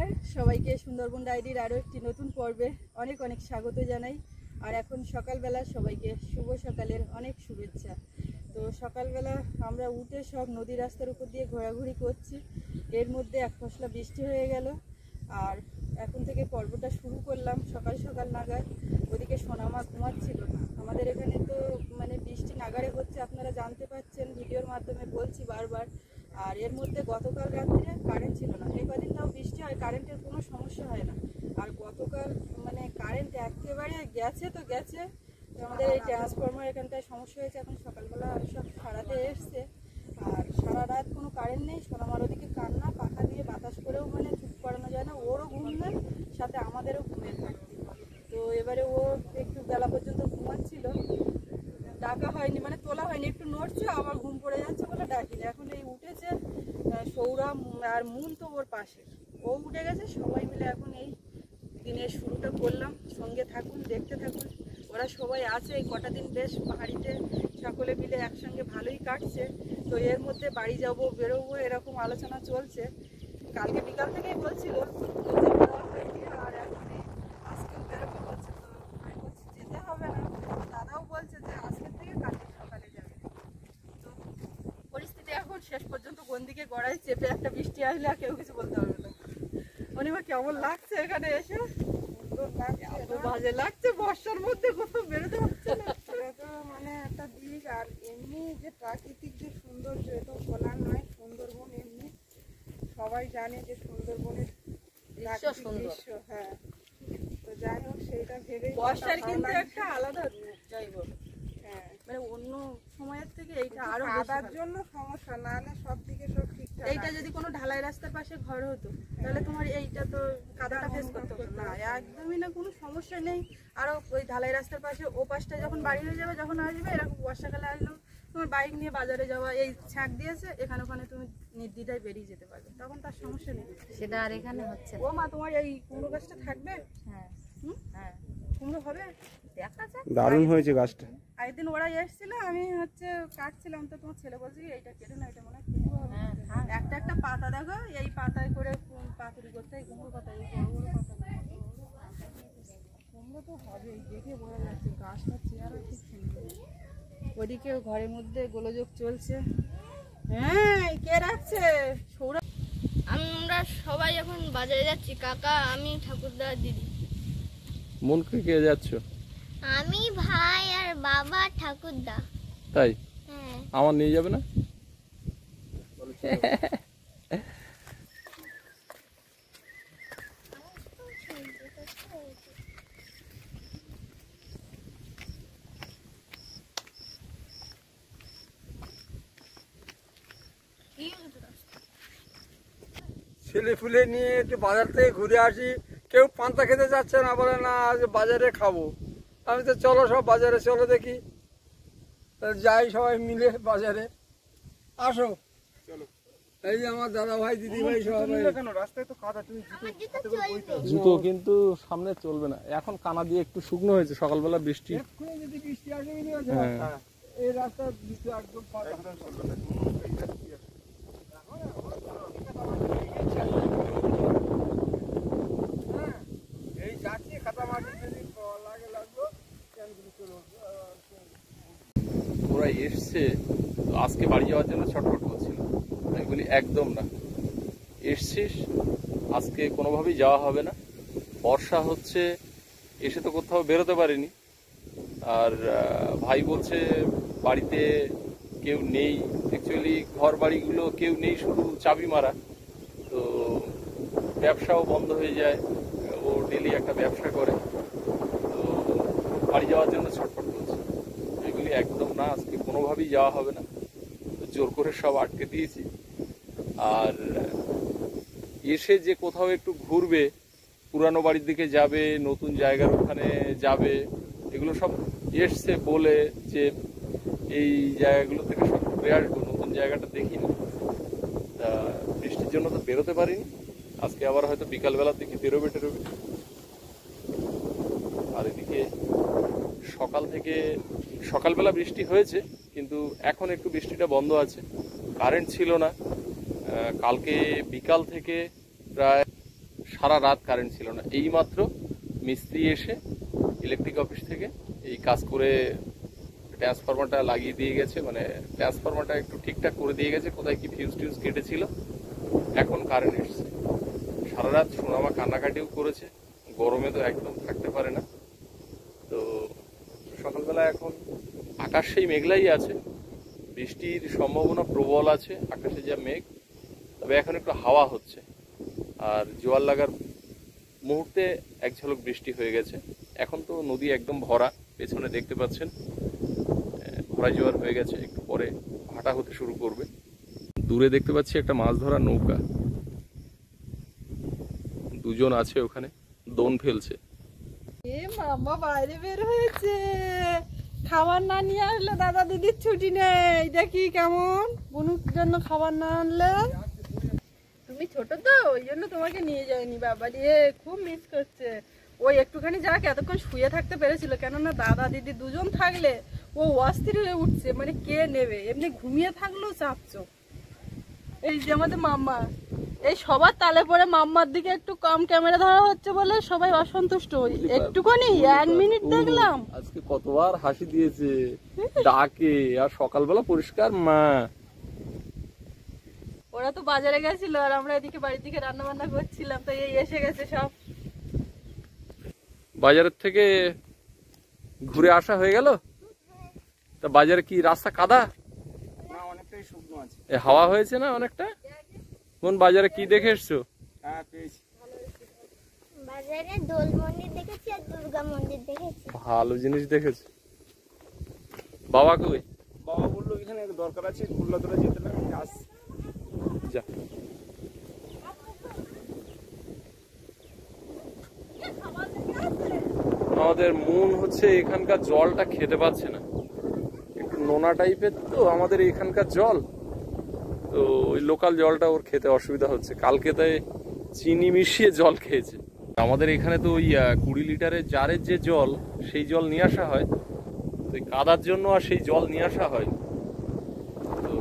নমস্কার সবাইকে সুন্দরবন ডায়েরির আরও একটি নতুন পর্বে অনেক অনেক স্বাগত জানাই। আর এখন সকালবেলা সবাইকে শুভ সকালের অনেক শুভেচ্ছা। তো সকালবেলা আমরা উঠে সব নদী রাস্তার উপর দিয়ে ঘোরাঘুরি করছি। এর মধ্যে এক ফসলা বৃষ্টি হয়ে গেল আর এখন থেকে পর্বটা শুরু করলাম সকাল সকাল নাগাদ। ওদিকে সোনামা ঘুমাচ্ছিল না। আমাদের এখানে তো মানে বৃষ্টি নাগারে হচ্ছে, আপনারা জানতে পাচ্ছেন, ভিডিওর মাধ্যমে বলছি বারবার। আর এর মধ্যে গতকাল রাত্রে কারেন্ট ছিল না। এই কদিন তাও বৃষ্টি হয়, কারেন্টের কোনো সমস্যা হয় না। আর গতকাল মানে কারেন্ট একেবারে গেছে তো গেছে। আমাদের এই ট্রান্সফরমার এখানটায় সমস্যা হয়েছে, এখন সকালবেলা সব সারাতে এসছে। আর সারা রাত কোনো কারেন্ট নেই। সোনামার ওদিকে কান্না, পাখা দিয়ে বাতাস করেও মানে চুপ করানো যায় না। ওরও ঘুম নেই, সাথে আমাদেরও ঘুমের ঘাটতি। তো এবারে ও একটু বেলা পর্যন্ত ঘুমাচ্ছিল, ডাকা হয়নি, মানে তোলা হয়নি, একটু নড়ছে আবার ঘুম পড়ে যাচ্ছে বলে ডাকিনি। এখন এই উঠেছে সৌরভ আর মুন তো ওর পাশে, ও উঠে গেছে। সবাই মিলে এখন এই দিনের শুরুটা করলাম। সঙ্গে থাকুন, দেখতে থাকুন। ওরা সবাই আছে এই কটা দিন, বেশ পাহাড়িতে সকলে মিলে একসঙ্গে ভালোই কাটছে। তো এর মধ্যে বাড়ি যাবো, বেরোবো, এরকম আলোচনা চলছে। কালকে বিকাল থেকেই বলছিল আর এখন আজকেও বেরোবো বলছে। তো আমি বলছি যেতে হবে না, দাদাও বলছে যে আজকের থেকে কালকে সকালে যাবে। তো পরিস্থিতি এখন শেষ পর্যন্ত কোন দিকে গড়ায় চেপে, একটা বৃষ্টি আসলে আর কেউ কিছু বলতে পারবে না। অনিমা কেমন লাগছে এখানে এসে? বাজে লাগছে, বর্ষার মধ্যে কোথাও বেরোতে পারছে না। মানে একটা দিক। আর এমনি যে প্রাকৃতিক যে সৌন্দর্য, এটা বলার নয়। সুন্দরবন এমনি সবাই জানে যে সুন্দরবনের দৃশ্য, হ্যাঁ। তো যাই হোক, সেইটা ভেবে বর্ষার কিন্তু একটা আলাদা যাই বল, হ্যাঁ, মানে অন্য সময়ের থেকে এইটা আরো কাদার জন্য সমস্যা, না হলে সব দিকে সব ঠিকঠাক। এইটা যদি কোনো ঢালাই রাস্তার পাশে ঘর হতো তাহলে তোমার এইটা তো কাদাটা ফেস করতে হতো না, একদমই না, কোনো সমস্যা নেই। আরো ওই ঢালাই রাস্তার পাশে ও পাশটা যখন বাড়ি হয়ে যাবে, যখন আসবে এরকম বর্ষাকালে আসলেও তোমার বাইক নিয়ে বাজারে যাওয়া, এই ছ্যাঁক দিয়েছে এখানে ওখানে তুমি নির্দ্বিধায় বেরিয়ে যেতে পারবে, তখন তার সমস্যা নেই। সেটা আর এখানে হচ্ছে ও মা, তোমার এই কুমড়ো গাছটা থাকবে? হ্যাঁ হ্যাঁ, কুমড়ো হবে, দেখা যাক। দারুণ হয়েছে গাছটা। একদিন ওরা এসেছিল, আমি কাটছিলাম, তো তোমার ছেলে বলছে কি এইটা কেটে না, এটা মনে হয় কুমড়ো হবে। একটা একটা পাতা দেখো, এই পাতায় করে পাতুরি করতে হয় কুমড়ো পাতা, এই বড় বড় পাতা। কুমড়ো তো হবেই, দেখে বোঝা যাচ্ছে গাছটা চেহারা খুব সুন্দর। ওদিকে ঘরের মধ্যে গোলযোগ চলছে। হ্যাঁ, কে রাখছে? সৌরভ। আমরা সবাই এখন বাজারে যাচ্ছি, কাকা, আমি, ঠাকুরদা, দিদি। মনকে কে যাচ্ছ? আমি, ভাই আর বাবা, ঠাকুরদা। তাই? হ্যাঁ। আমার নিয়ে যাবে না? ছেলে ফুলে নিয়ে একটু বাজার থেকে ঘুরে আসি। কেউ পান্তা খেতে যাচ্ছে না, বলে না আজ বাজারে খাবো। আমি তো চলো সব বাজারে চলো দেখি, যাই সবাই মিলে বাজারে। আসো, এই যে আমার দাদা ভাই, দিদি ভাই সবাই। জুতো কিন্তু সামনে চলবে না, এখন কানা দিয়ে একটু শুকনো হয়েছে, সকালবেলা বৃষ্টি। যদি বৃষ্টি আসে, হ্যাঁ, এই রাস্তা দ্বিতীয় একদম এই যাচ্ছি, খাতা মাটি যদি লাগে লাগবো। ওরা এসছে তো আজকে বাড়ি যাওয়ার জন্য ছটফট করছিল। আমি বলি একদম না, এসছিস আজকে কোনোভাবেই যাওয়া হবে না, বর্ষা হচ্ছে, এসে তো কোথাও বেরোতে পারিনি। আর ভাই বলছে বাড়িতে কেউ নেই, অ্যাকচুয়ালি ঘর বাড়িগুলো কেউ নেই, শুধু চাবি মারা। তো ব্যবসাও বন্ধ হয়ে যায়, ও ডেলি একটা ব্যবসা করে, তো বাড়ি যাওয়ার জন্য ছটফট করছে। এগুলি একদম না, আজকে কোনোভাবেই যাওয়া হবে না, জোর করে সব আটকে দিয়েছি। আর এসে যে কোথাও একটু ঘুরবে, পুরানো বাড়ির দিকে যাবে, নতুন জায়গার ওখানে যাবে, এগুলো সব এসছে বলে যে এই জায়গাগুলো থেকে সব ঘুরে আসবো, নতুন জায়গাটা দেখিনি। তা বৃষ্টির জন্য তো বেরোতে পারিনি, আজকে আবার হয়তো বিকালবেলার দিকে বেরোবে। আর এদিকে সকালবেলা বৃষ্টি হয়েছে, কিন্তু এখন একটু বৃষ্টিটা বন্ধ আছে। কারেন্ট ছিল না, কালকে বিকাল থেকে প্রায় সারা রাত কারেন্ট ছিল না। এইমাত্র মিস্ত্রি এসে ইলেকট্রিক অফিস থেকে এই কাজ করে ট্রান্সফরমারটা লাগিয়ে দিয়ে গেছে, মানে ট্রান্সফরমারটা একটু ঠিকঠাক করে দিয়ে গেছে, কোথায় কি ফিউজ টিউজ কেটেছিল, এখন কারেন্ট এসছে। সারা রাত সোনামা কান্নাকাটিও করেছে, গরমে তো একদম থাকতে পারে না। তো সকালবেলা এখন আকাশ সেই মেঘলাই আছে, বৃষ্টির সম্ভাবনা প্রবল আছে, আকাশে যা মেঘ। তবে এখন একটু হাওয়া হচ্ছে, আর জোয়ার লাগার মুহূর্তে এক ঝলক বৃষ্টি হয়ে গেছে। এখন তো নদী একদম ভরা, পেছনে দেখতে পাচ্ছেন ভরা জোয়ার হয়ে গেছে, একটু পরে ভাটা হতে শুরু করবে। দূরে দেখতে পাচ্ছি একটা মাছ ধরা নৌকা, দুজন আছে ওখানে, দোন ফেলছে। এ মামা বাইরে বের হয়েছে, খাবার না নিয়ে আসলে দাদা দিদির ছুটি নেই। দেখি কেমন বুনুর জন্য খাবার না আনলে। তুমি ছোট তো ওই জন্য তোমাকে নিয়ে যায়নি। বাবা রে খুব মিস করছে। ওই একটুখানি যাক এতক্ষণ শুয়ে থাকতে পেরেছিল, কেননা দাদা দিদি দুজন থাকলে ও অস্থির হয়ে উঠছে, মানে কে নেবে, এমনি ঘুমিয়ে থাকলেও চাপছো। এই যে আমাদের মাম্মা, এই সবার তালে পরে মাম্মার দিকে একটু কম ক্যামেরা ধরা হচ্ছে বলে সবাই অসন্তুষ্ট। একটুখানি 1 মিনিট দেখলাম, আজকে কতবার হাসি দিয়েছে, ডাকে, আর সকালবেলা পরিষ্কার মা। ওরা তো বাজারে গেছিল আর আমরা এদিকে বাড়ির দিকে রান্না বান্না করছিলাম, তো এই এসে গেছে সব। বাজারের থেকে ঘুরে আসা হয়ে গেল। তা বাজারে কি রাস্তা কাদা? না, অনেকটাই শুকনো আছে। এ হাওয়া হয়েছে না অনেকটা? কোন বাজারে কি দেখে এসছো? হ্যাঁ, পেয়েছি। বাজারে দোল মন্দির দেখেছি আর দুর্গা মন্দির দেখেছি। ভালো জিনিস দেখেছো। বাবা কই? বাবা বললো এখানে দরকার আছে, কুল্লাতলা যেতে না, আমি আসছি। যা। আমাদের মন হচ্ছে এখানকার জলটা খেতে পাচ্ছে না, একটু নোনা টাইপের তো আমাদের এখানকার জল, তো ওই লোকাল জলটা ওর খেতে অসুবিধা হচ্ছে। কালকে তাই চিনি মিশিয়ে জল খেয়েছে। আমাদের এখানে তো ওই 20 লিটারের জারের যে জল, সেই জল নিয়ে আসা হয়, তো এই কাদার জন্য আর সেই জল নিয়ে আসা হয়, তো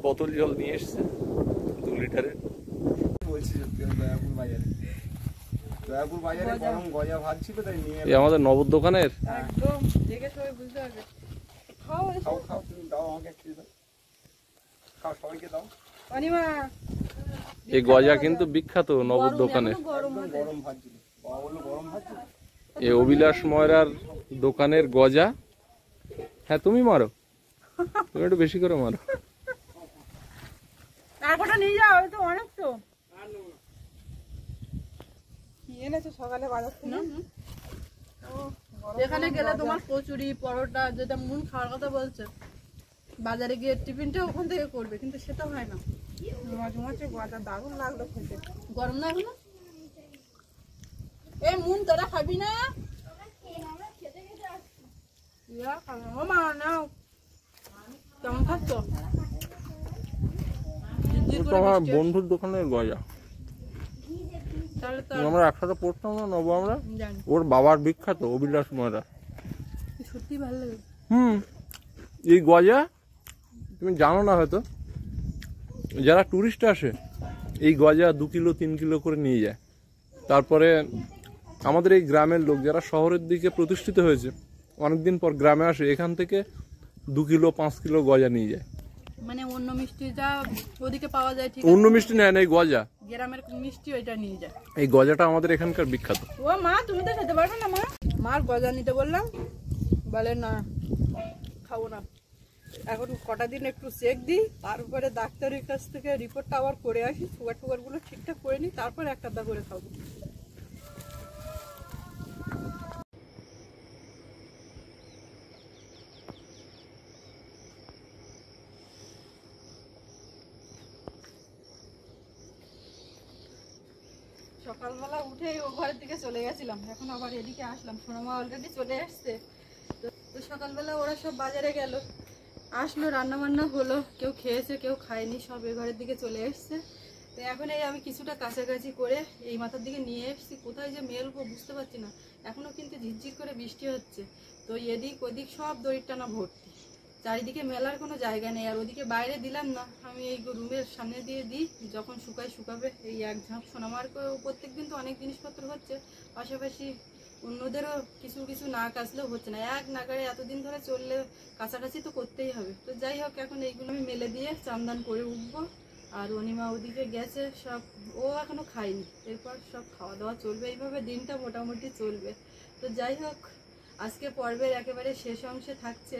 বোতল জল নিয়ে এসছে 2 লিটারের। বলছি সত্যি, দয়াপুর বাজারে, দয়াপুর বাজারে গরম গজা ভাত ছিল, তাই নিয়ে এই আমাদের নবদ দোকানের। একদম দেখে সবাই বুঝতে পারবে। খাও খাও খাও, তুমি দাও আমাকে একটু দাও, খাও, সবাইকে দাও। অনিমা এই গজা কিন্তু বিখ্যাত নবদ দোকানের। গরম একদম গরম ভাত ছিল, বাবা বললো গরম ভাত ছিল। এই অভিলাষ ময়রার দোকানের গজা। হ্যাঁ, তুমি মারো, তুমি একটু বেশি করে মারো। আর কটা নিয়ে যাও, ওই তো অনেক তো। কি এনেছো সকালে বাজার থেকে? এখানে গেলে তোমার কচুরি পরোটা, যেটা মন খাওয়ার কথা বলছে, বাজারে গিয়ে টিফিনটা ওখান থেকে করবে, কিন্তু সেটা হয় না। মাঝে গজা দারুণ লাগলো খেতে। গরম না এগুলো? এই মুন তোরা খাবি না? ও মা নাও, কেমন খাচ্ছ? তোমার বন্ধুর দোকানের গজা, তাহলে তো আমরা একসাথে পড়তাম না নব, আমরা। জানি। ওর বাবার বিখ্যাত অভিলাষ ময়রা। সত্যি ভালো লাগে। এই গজা তুমি জানো না হয়তো, যারা টুরিস্ট আসে এই গজা 2 কিলো 3 কিলো করে নিয়ে যায়। তারপরে আমাদের এই গ্রামের লোক যারা শহরের দিকে প্রতিষ্ঠিত হয়েছে, অনেকদিন পর গ্রামে আসে, এখান থেকে 2 কিলো 5 কিলো গজা নিয়ে যায়। মানে অন্য মিষ্টি যা ওদিকে পাওয়া যায়, ঠিক অন্য মিষ্টি নেয় না, এই গজা, গ্রামের মিষ্টি ওইটা নিয়ে যায়। এই গজাটা আমাদের এখানকার বিখ্যাত। ও মা, তুমি তো খেতে পারবে না? মা, মার গজা নিতে বললাম, বলে না খাবো না। এখন কটা দিন একটু চেক দিই, তারপরে ডাক্তারের কাছ থেকে রিপোর্টটা আবার করে আসি, সুগার টুগারগুলো ঠিকঠাক করে নিই, তারপরে একটা দা করে খাবো। সকালবেলা উঠে ও ঘরের দিকে চলে গেছিলাম, এখন আবার এদিকে আসলাম। সোনামা অলরেডি চলে আসছে। তো সকালবেলা ওরা সব বাজারে গেল, আসলো, রান্না বান্না হলো, কেউ খেয়েছে কেউ খায়নি, সব এ ঘরের দিকে চলে এসছে। তো এখন এই আমি কিছুটা কাছাকাছি করে এই মাথার দিকে নিয়ে এসেছি, কোথায় যে মেলবো বুঝতে পারছি না। এখনো কিন্তু ঝিরঝির করে বৃষ্টি হচ্ছে, তো এদিক ওদিক সব দড়ির টানা ভর্তি। চারিদিকে মেলার কোনো জায়গা নেই, আর ওদিকে বাইরে দিলাম না, আমি এই রুমের সামনে দিয়ে দিই, যখন শুকাবে এই এক ঝাঁপ সোনামার্কেও প্রত্যেক দিন তো অনেক জিনিসপত্র হচ্ছে, পাশাপাশি অন্যদেরও কিছু কিছু না কাচলেও হচ্ছে না, এক নাগারে এতদিন ধরে চললে কাছাকাছি তো করতেই হবে। তো যাই হোক, এখন এইগুলো আমি মেলে দিয়ে চান্দান করে উঠবো। আর অনিমা ওদিকে গেছে, সব ও এখনো খায়নি, এরপর সব খাওয়া দাওয়া চলবে, এইভাবে দিনটা মোটামুটি চলবে। তো যাই হোক, আজকে পর্বের একেবারে শেষ অংশে থাকছে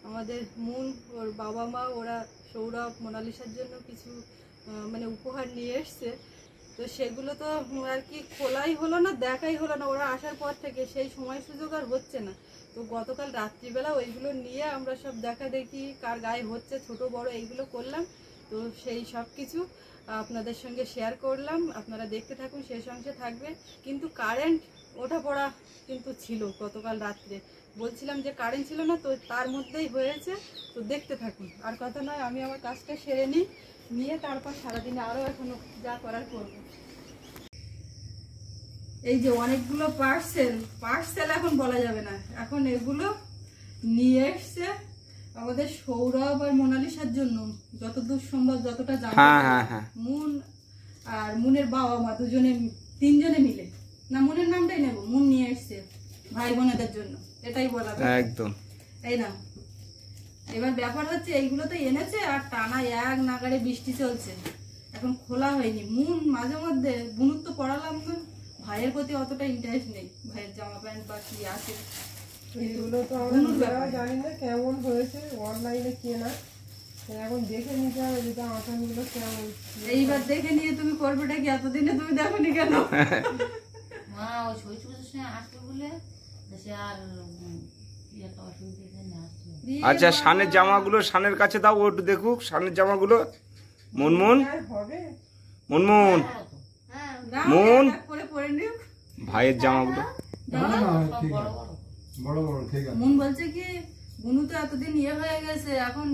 আমাদের মুন, ওর বাবা মা, ওরা সৌরভ মোনালিসার জন্য কিছু মানে উপহার নিয়ে এসছে। তো সেগুলো তো আর কি খোলাই হলো না, দেখাই হলো না, ওরা আসার পর থেকে সেই সময় সুযোগ আর হচ্ছে না। তো গতকাল রাত্রিবেলা ওইগুলো নিয়ে আমরা সব দেখা দেখি কার গায়ে হচ্ছে, ছোট বড় এইগুলো করলাম। তো সেই সব কিছু আপনাদের সঙ্গে শেয়ার করলাম, আপনারা দেখতে থাকুন, শেষ অংশে থাকবে। কিন্তু কারেন্ট ওঠা পড়া কিন্তু ছিল গতকাল রাত্রে, বলছিলাম যে কারেন্ট ছিল না, তো তার মধ্যেই হয়েছে। তো দেখতে থাকুন, আর কথা নয়, আমি আমার কাজটা সেরে নিয়ে তারপর সারাদিনে আরও এখনো যা করার করবো। এই যে অনেকগুলো পার্সেল এখন বলা যাবে না, এখন এগুলো নিয়ে এসছে আমাদের সৌরভ আর মোনালিসার জন্য, যতদূর সম্ভব যতটা জানা। মুন আর মুনের বাবা মা দুজনে, তিনজনে মিলে, না মুনের নামটাই নেব, মুন নিয়ে এসছে ভাই বোনেদের জন্য, এটাই বলা একদম। এই না, এবার ব্যাপার হচ্ছে এইগুলো তো এনেছে, আর টানা এক নাগারে বৃষ্টি চলছে, এখন খোলা হয়নি। মুন মাঝে মধ্যে, বুনুর তো পড়ালাম না, ভাইয়ের প্রতি অতটা ইন্টারেস্ট নেই, ভাইয়ের জামা প্যান্ট বা কি আছে এগুলো তো আমরা জানি না কেমন হয়েছে, অনলাইনে কেনা, এখন দেখে নিতে হবে যেটা আঁচনগুলো কেমন। এইবার দেখে নিয়ে তুমি করবেটা কি, এতদিনে তুমি দেখোনি কেন? মা ওই শৈশবের সময় আসবে বলে সে আর একটা অসুবিধা এখানে আসছে। আচ্ছা, শানের জামাগুলো শানের কাছে দাও, ও একটু দেখুক শানের জামাগুলো। মুনমুন, হবে মুনমুন, মুন, করে পরে নিও ভাইয়ের জামাগুলো। মুন বলছে কি, বুনু তো এতদিন ইয়ে হয়ে গেছে, এখন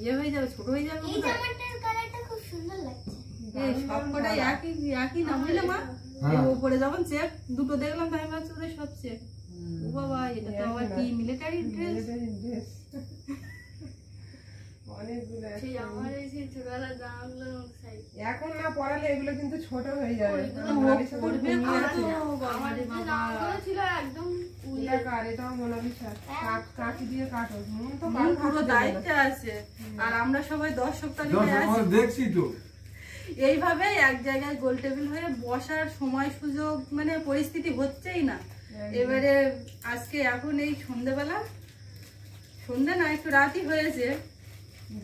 ইয়ে হয়ে যাবে, ছোট হয়ে যাবে। এই জামাটার কালারটা খুব সুন্দর লাগছে। এই সবকটাই একই না বুঝলে মা? এই উপরে যখন চেক দুটো দেখলাম, তাই ভাবছি ওদের সব চেক। ও বাবা, এটা তো আবার কি মিলিটারি ড্রেস? অনেকগুলো সেই আমার এই সেই ছোটবেলার জামাগুলো সাইজ এখন না পরালে এগুলো কিন্তু ছোট হয়ে যাবে। পড়বে কত? আমার যে জামাগুলো ছিল একদম এটা কার? এটাও মোনালিসা। কাঠি দিয়ে কাটো। মন তো মুন পুরো দায়িত্বে আছে, আর আমরা সবাই দর্শক তালিকায় আছি। দেখছি তো এইভাবে এক জায়গায় গোল টেবিল হয়ে বসার সময় সুযোগ মানে পরিস্থিতি হচ্ছেই না। এবারে আজকে এখন এই সন্ধ্যেবেলা, সন্ধ্যে না একটু রাতই হয়েছে,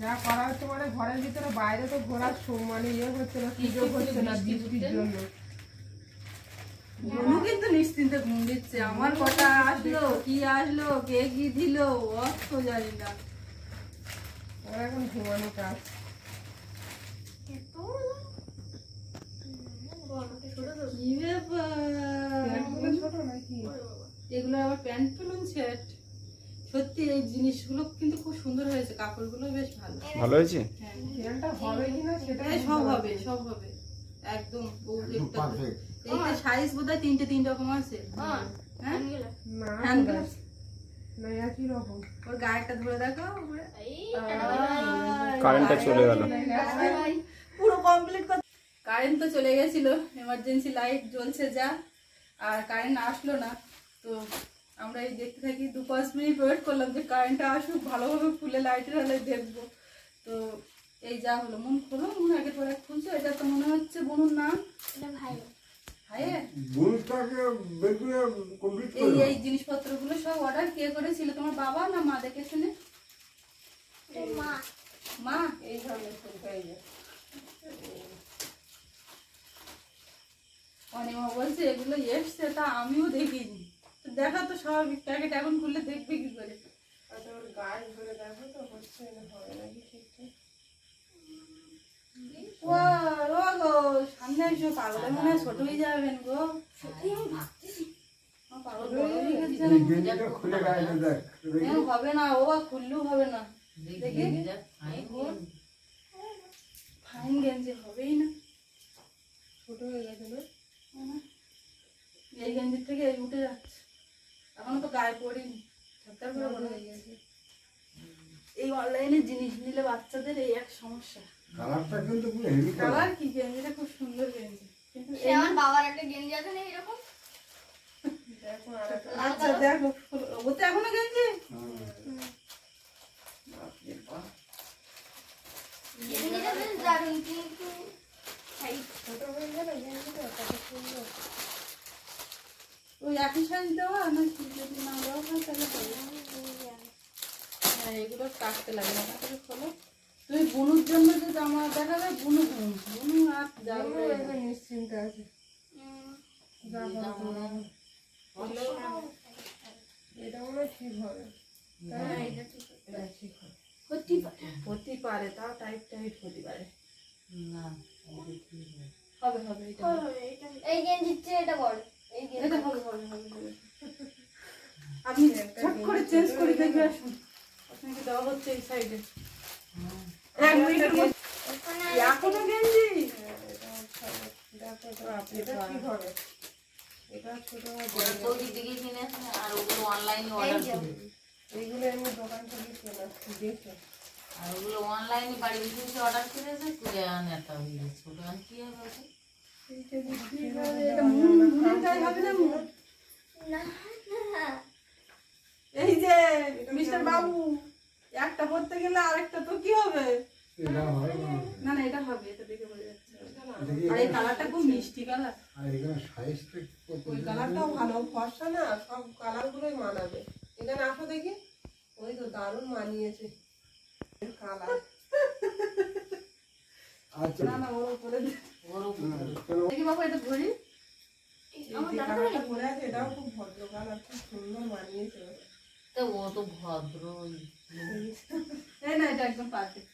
যা করা হচ্ছে মানে ঘরের ভিতরে, বাইরে তো ঘোরার মানে ইয়ে হচ্ছে না, সুযোগ হচ্ছে না বৃষ্টির জন্য। বনু কিন্তু নিশ্চিন্তে ঘুম দিচ্ছে। আমার কথা আসলো কি আসলো, কে কি দিল, অত জানি না। ওরা এখন ঘুমানো কাজ। এত কি ব্যাপার? এগুলো ছোট নাকি? এগুলো আবার প্যান্ট পেলুন সেট। সত্যি এই জিনিসগুলো কিন্তু খুব সুন্দর হয়েছে, কাপড়গুলো বেশ ভালো। ভালো হয়েছে? হ্যাঁ, ফ্যানটা হবে কিনা সেটা সব হবে, সব হবে একদম। এইটা সাইজ বোধহয় তিন রকম আছে। হ্যাঁ, না হ্যান্ড গ্লাভস না একই রকম। ওর গায়েরটা ধরে দেখো, কারেন্টটা চলে গেল। পুরো কমপ্লিট। কারেন্ট তো চলে গেছিল, এমার্জেন্সি লাইট জ্বলছে যা, আর কারেন্ট আসলো না। তো আমরা এই দেখতে থাকি, 2-5 মিনিট ওয়েট করলাম যে কারেন্টটা আসুক, ভালোভাবে খুলে লাইটের হলে দেখবো। তো এই যা হলো, মন খোলো, মন আগে তোরা খুলছো। এটা তো মনে হচ্ছে বনুর নাম, ভাই এই জিনিসপত্রগুলো সব অর্ডার কে করেছিল? তোমার বাবা না মা দেখেছিল? মা এই ধরনের অনিমা বলছে এগুলো এসছে, তা আমিও দেখিনি। দেখা তো সব প্যাকেট এখন খুললে দেখবে কি করে? আচ্ছা, ওর গায়ে ধরে দেখো তো হচ্ছে না, হবে নাকি ঠিকঠাক। সামনে এসো, পাগলের মনে হয় ছোট হয়ে যাবেন গো। সত্যি আমি ভাবতেছি পাগল বড় হয়ে গেছে। হবে না, ও খুললেও হবে না। দেখি ফাইন গেঞ্জি হবেই না, ছোট হয়ে গেছে না? এই গেঞ্জির থেকে এই উঠে যাচ্ছে, এখনো তো গায়ে পড়িনি, ঠাক্কার করে বড় হয়ে গেছে। এই অনলাইনে জিনিস নিলে বাচ্চাদের এই এক সমস্যা। কালারটা কিন্তু পুরো হেভি কালার কি, গেঞ্জিটা খুব সুন্দর গেঞ্জি, কিন্তু সে আমার বাবার একটা গেঞ্জি আছে না এরকম। আচ্ছা দেখো ওতে এখনো গেঞ্জি। গেঞ্জিটা বেশ দারুণ, কিন্তু ছোট হয়ে গেল গেঞ্জিটা কত সুন্দর। ওই একই সাইজ দেওয়া না, যদি না দেওয়া হয় তাহলে হবে। হ্যাঁ এগুলো কাটতে লাগে না, তাহলে খোলো। তুমি বুনুর জন্য যে জামা দেখা যায়, বুনু বুনু আর যাবে নিশ্চিন্তে আছে। এটা মনে হয় ঠিক হবে। হ্যাঁ এটা ঠিক আছে। এটা ঠিক হবে। হতে পারে, তাও টাইট টাইট হতে পারে। না হবে হবে এটা হবে। এই গেঞ্জির চেয়ে এটা বড়। এই এটা গেঞ্জি হবে হবে হবে হবে। আপনি চট করে চেঞ্জ করে দেখে আসুন, আপনাকে দেওয়া হচ্ছে এই সাইডে। এক মিনিটের মধ্যে এখনো গেঞ্জি। এটা ঠিক হবে। এটা ছোট ওটা সৌদি থেকে কিনেছে আর ওগুলো অনলাইনে অর্ডার করে। এইগুলো এমনি দোকান থেকে কেনা দেখে। আর ওগুলো অনলাইনে বাড়ি বসে অর্ডার করেছে, করে আনে একটা হয়ে ছোট আন কি হবে ওটা? এটা মুনের গায়ে হবে না মুন? না না এই যে মিস্টার বাবু, একটা পড়তে গেলে আরেকটা তো কি হবে? এটা হয় না। না না এটা হবে, এটা দেখে বোঝা যাচ্ছে। আর এই কালারটা খুব মিষ্টি কালার। আর এখানে সাইজটা কত? ওই কালারটাও ভালো, ফর্সা না, সব কালারগুলোই মানাবে। এখানে আসো দেখি, ওই তো দারুণ মানিয়েছে কালার। আচ্ছা না না ওর উপরে ওর উপরে দেখি বাবু এটা ধরি। এই যে কালারটা পরে আছে এটাও খুব ভদ্র কালার, খুব সুন্দর মানিয়েছে। তো ও তো ভদ্রই। এই না এটা একদম পারফেক্ট।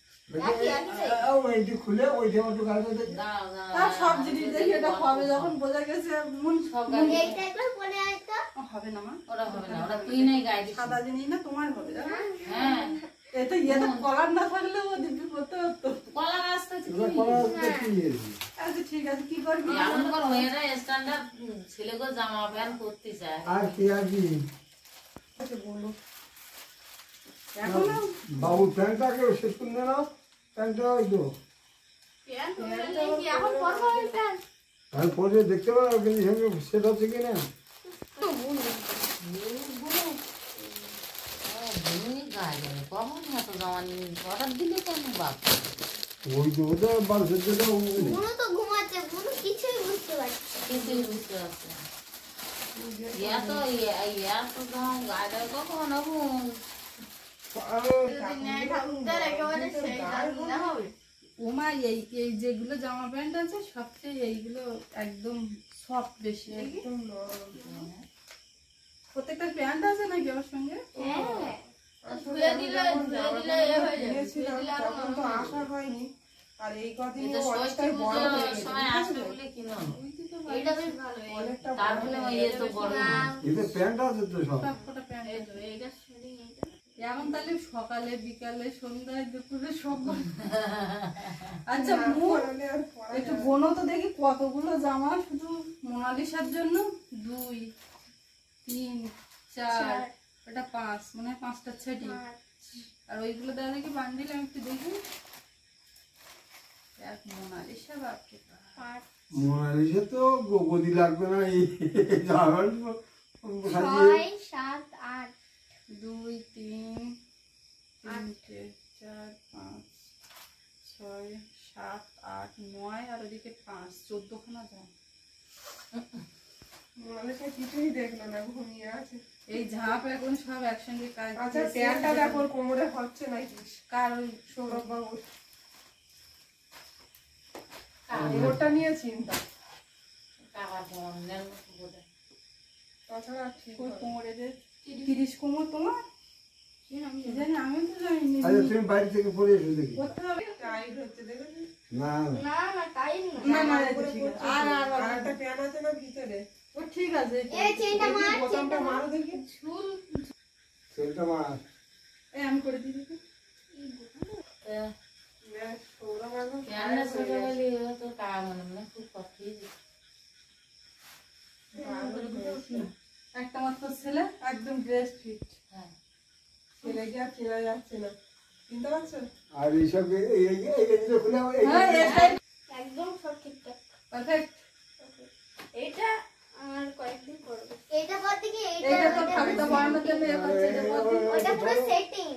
ওইটি খুলে ওইটা একটু গাড়ি দেখি। দাঁড়াও দাঁড়াও তার সব জিনিস দেখি এটা হবে, যখন বোঝা গেছে মুন সব গাড়ি এইটা একবার পরে আইতা। হবে না মা, ওরা হবে না, ওরা তুই নাই গায়ে দিস। সাদা জিনিস না তোমার হবে, জানো? হ্যাঁ এটা ইয়েতে কলার না থাকলে ও দিব্যি করতে হতো। কলা রাস্তা এবার করা হচ্ছে কি? আচ্ছা ঠিক আছে, কি করবি? এখনকার মেয়েরা স্ট্যান্ডার্ড ছেলেকে জামা প্যান্ট করতে চায়। আর কি আর কি? বলো এখন বাবু প্যান্টটাকে শেষ করে নাও। প্যান্টটা ওই তো প্যান্ট নেই কি এখন পরবো এই প্যান্ট? আমি পরে দেখতে পারো কিন্তু সঙ্গে সেট হচ্ছে কিনা। গায়ে যাবে কখন এত জামা নিয়ে অর্ডার দিলে কেন বাপ? ওই তো ওটা বারোশো টাকা। বুনু তো ঘুমাচ্ছে, বুনু কিছুই বুঝতে পারছে না। কিছুই বুঝতে পারছি না। এত এত জামা গায়ে দেয় কখন এখন? যদি নেয় ঠাকুরদার একেবারে সেই জানলে হবে। ওমা এই এই যেগুলো জামা প্যান্ট আছে সবচেয়ে এইগুলো একদম সফট বেশি। একদম নরম। প্রত্যেকটা প্যান্ট আছে নাকি ওর সঙ্গে? হ্যাঁ আসলে ধুয়ে আমি দিলে যখন ধুয়ে জামাটা দিলে এ হয়ে যাবে। কিনেছিলাম, ধুয়ে দিলে আরো তখন তো নরম আসা হয়নি। আর এই কদিন এটা অনেকটাই ষষ্ঠী বড় হয়ে পুজোর গেছে। সময় আসবে বলে কিনো। এইটা বেশ ভালো। অনেকটা বড় তারপরে ওই এ তো বড় না। এতে প্যান্ট আছে তো সব। সবকটা প্যান্ট এই আছে। তো এইটা শুনি এইটা। এখন তাহলে সকালে বিকালে সন্ধ্যায় দুপুরে সব আচ্ছা মুখ পরলে আর পরা একটু গোনো তো দেখি কতগুলো জামা শুধু মোনালিসার জন্য। 2 3 4 এটা 5, মানে 5টা ছেটি। আর ওইগুলো দেওয়া দেখি বান্ডিল, আমি একটু দেখি। এক মোনালিসা বাপরে বাপ। মোনালিসা তো গদি লাগবে না। এই জামার খালি 6 7 8 2 3 3 4 5 6 7 8 9 আর ওদিকে 5 14খানা জামা। মোনালিসা কিছুই দেখলো না, ঘুমিয়ে আছে। এই ঝাঁপ এখন সব একসঙ্গে কাজ আচ্ছা দিয়েছে। প্যান্টটা দেখো ওর কোমরে হচ্ছে নাকি? কার ওই সৌরভ বাবুর কোমরটা নিয়ে চিন্তা, টাকা অন্যের মতো বোধ হয়। তাছাড়া আর ঠিক ওই হবে। কোমরে যে 30 কোমর তোমার কি জানি, আমি তো জানি আচ্ছা তুমি বাইরে থেকে পরে এসো দেখি। করতে হবে। টাইট হচ্ছে দেখেছিস? না না না না টাইম না না। না জামার এই তো উপরে ঠিক আছে। পড়ছে আর তো। আর একটা প্যান্ট আছে না ভিতরে? ও ঠিক আছে। এই চেনটা দেখি মার, বোতামটা চেনটা মার। মারো দেখি। চুল সেটা মার। এই আমি করে দিই দেখি। তা সৌরভ একদম কেন ছোট বলি তো টাকা মনে মনে খুব কঠিন। একটা মাত্র ছেলে, একদম ড্রেস ফিট। হ্যাঁ ছেলেকে আর চেনা যাচ্ছে না। চিনতে পারছো? আর এইসব এই গেঞ্জিটা খুলে হ্যাঁ, এটাই একদম সব ঠিকঠাক। perfect। এইটা আর কয়েকদিন করবো। এইটা পর থেকে এইটা তো ঠাকুরটা বানানোর জন্য এ করছে, এটা পর থেকে ওইটা পুরো সেটিং।